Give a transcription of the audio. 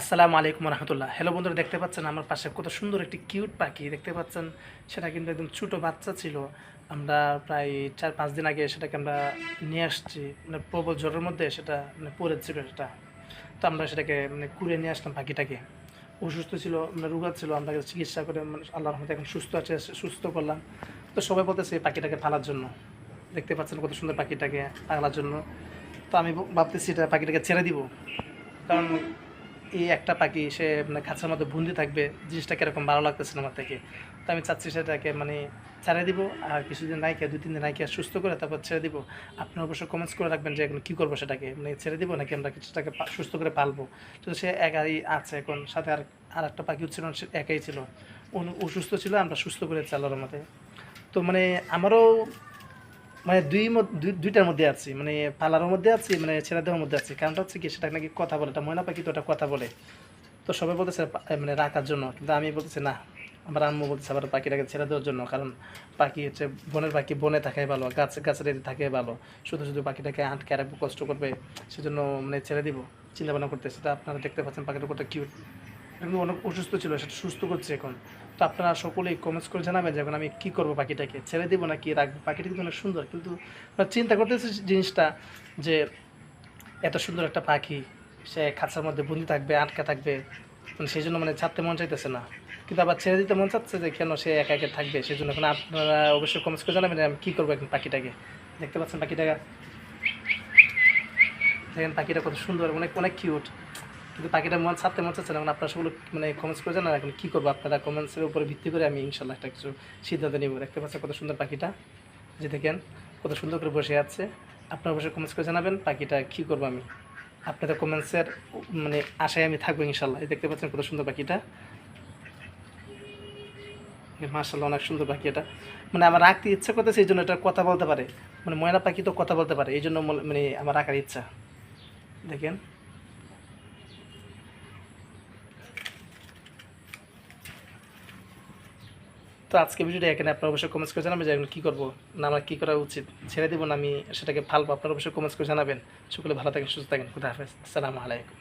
আসসালামু আলাইকুম রহমতুল্লাহ। হ্যালো বন্ধুরা, দেখতে পাচ্ছেন আমার পাশে কত সুন্দর একটি কিউট পাখি দেখতে পাচ্ছেন। সেটা কিন্তু একদম ছোটো বাচ্চা ছিল। আমরা প্রায় 4-5 দিন আগে সেটাকে আমরা নিয়ে আসছি, মানে প্রবল জ্বরের মধ্যে সেটা মানে পড়েছিল সেটা। তো আমরা সেটাকে মানে কুড়িয়ে নিয়ে আসলাম পাখিটাকে। অসুস্থ ছিল, মানে রোগা ছিল, আমরা চিকিৎসা করে মানে আল্লাহর রহমতে এখন সুস্থ আছে, সুস্থ করলাম। তো সবাই বলতেছে এই পাখিটাকে পালার জন্য। দেখতে পাচ্ছেন কত সুন্দর পাখিটাকে পালার জন্য। তো আমি ভাবতেছি এটা পাখিটাকে ছেড়ে দিব, কারণ এই একটা পাখি সে মানে খাঁচার মধ্যে বন্দি থাকবে, জিনিসটা কীরকম ভালো লাগতেছে না আমার থেকে। তো আমি চাচ্ছি সেটাকে মানে ছেড়ে দিব, আর কিছুদিন রাইখে 2-3 দিন রাইখে সুস্থ করে তারপর ছেড়ে দিব। আপনারা অবশ্যই কমেন্টস করে রাখবেন যে এখন কী করবো, সেটাকে মানে ছেড়ে দিব নাকি আমরা কিছুটাকে সুস্থ করে পালবো। তো সে একাই আছে এখন, সাথে আর একটা পাখিও ছিল, সে একাই ছিল, অসুস্থ ছিল, আমরা সুস্থ করে আল্লাহর মতে। তো মানে আমারও মানে দুইটার মধ্যে আছি, মানে পালার মধ্যে আছি, মানে ছেড়ে দেওয়ার মধ্যে আছি। কারণটা হচ্ছে কি, সেটা নাকি কথা বলে, এটা ময়না পাখি তো ওটা কথা বলে। তো সবাই বলতেছে মানে রাখার জন্য, কিন্তু আমি বলতেছি না। আমার আম্মু বলতেছে আবার পাখিটাকে ছেড়ে দেওয়ার জন্য, কারণ পাখি হচ্ছে বনের পাখি, বনে থাকাই ভালো, গাছের থাকাই ভালো। শুধু শুধু পাখিটাকে আটকে রাখবো, কষ্ট করবে, সেজন্য মানে ছেড়ে দিব চিন্তা ভাবনা করতেছে। তা আপনারা দেখতে পাচ্ছেন পাখিটা কত কিউট। কিন্তু অনেক অসুস্থ ছিল, সেটা সুস্থ করছে এখন। তো আপনারা সকলেই কমেন্টস করে জানাবেন যে এখন আমি কী করবো, পাখিটাকে ছেড়ে দেবো নাকি রাখবো। পাখিটা কিন্তু অনেক সুন্দর, কিন্তু চিন্তা করতেছি জিনিসটা যে এত সুন্দর একটা পাখি সে খাঁচার মধ্যে বন্দি থাকবে, আটকা থাকবে, মানে সেই জন্য মানে ছাড়তে মন চাইতেছে না, কিন্তু আবার ছেড়ে দিতে মন চাচ্ছে যে কেন সে একা একা থাকবে। সেই জন্য এখন আপনারা অবশ্যই কমেন্টস করে জানাবেন আমি কী করবো এখন পাখিটাকে। দেখতে পাচ্ছেন পাখিটাকে, দেখেন পাখিটা কত সুন্দর, অনেক অনেক কিউট, কিন্তু পাখিটা মন ছাড়তে মন চাচ্ছে না। এখন আপনারা সেগুলো মানে কমেন্টস করে জানান এখন কী করবো। আপনারা কমেন্টসের উপরে ভিত্তি করে আমি ইনশাল্লাহ একটা কিছু সিদ্ধান্ত নেব। দেখতে পাচ্ছেন কত সুন্দর পাখিটা, যে দেখেন কত সুন্দর করে বসে আছে। আপনারা অবশ্যই কমেন্টস করে জানাবেন পাখিটা কী করবো আমি। আপনাদের কমেন্টসের মানে আশায় আমি থাকবো ইনশাল্লাহ। দেখতে পাচ্ছেন কত সুন্দর পাখিটা, মাশাআল্লাহ অনেক সুন্দর পাখি এটা। মানে আমার রাখতে ইচ্ছা করতেছে, এই জন্য এটা কথা বলতে পারে, মানে ময়না পাখি তো কথা বলতে পারে, এই জন্য মানে আমার রাখার ইচ্ছা। দেখেন, তো আজকে ভিডিওটা এখানে। আপনারা অবশ্যই কমেন্টস করে জানাবেন যে এখন কী করবো, না আমার কী করা উচিত, ছেড়ে দেবো না আমি সেটাকে ফালবো। আপনারা অবশ্যই কমেন্টস করে জানাবেন। সকলে ভালো থাকেন, সুস্থ থাকেন, খুদা হাফেজ, আসসালামু আলাইকুম।